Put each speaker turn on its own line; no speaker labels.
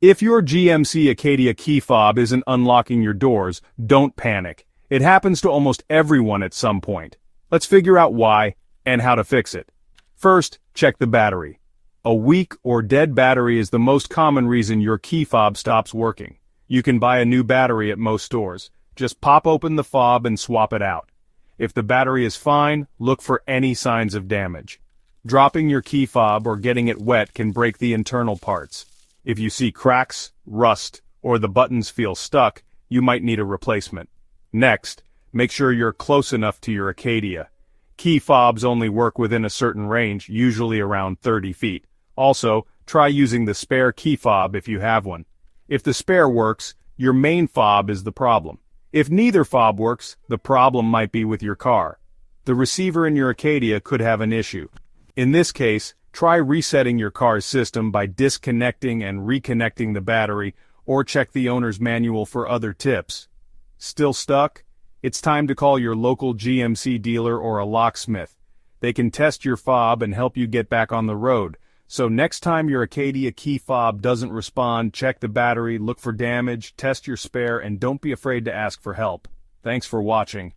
If your GMC Acadia key fob isn't unlocking your doors, don't panic. It happens to almost everyone at some point. Let's figure out why and how to fix it. First, check the battery. A weak or dead battery is the most common reason your key fob stops working. You can buy a new battery at most stores. Just pop open the fob and swap it out. If the battery is fine, look for any signs of damage. Dropping your key fob or getting it wet can break the internal parts. If you see cracks, rust, or the buttons feel stuck, you might need a replacement. Next, make sure you're close enough to your Acadia. Key fobs only work within a certain range, usually around 30 feet. Also, try using the spare key fob if you have one. If the spare works, your main fob is the problem. If neither fob works, the problem might be with your car. The receiver in your Acadia could have an issue. In this case, try resetting your car's system by disconnecting and reconnecting the battery, or check the owner's manual for other tips. Still stuck? It's time to call your local GMC dealer or a locksmith. They can test your fob and help you get back on the road. So next time your Acadia key fob doesn't respond, check the battery, look for damage, test your spare, and don't be afraid to ask for help. Thanks for watching.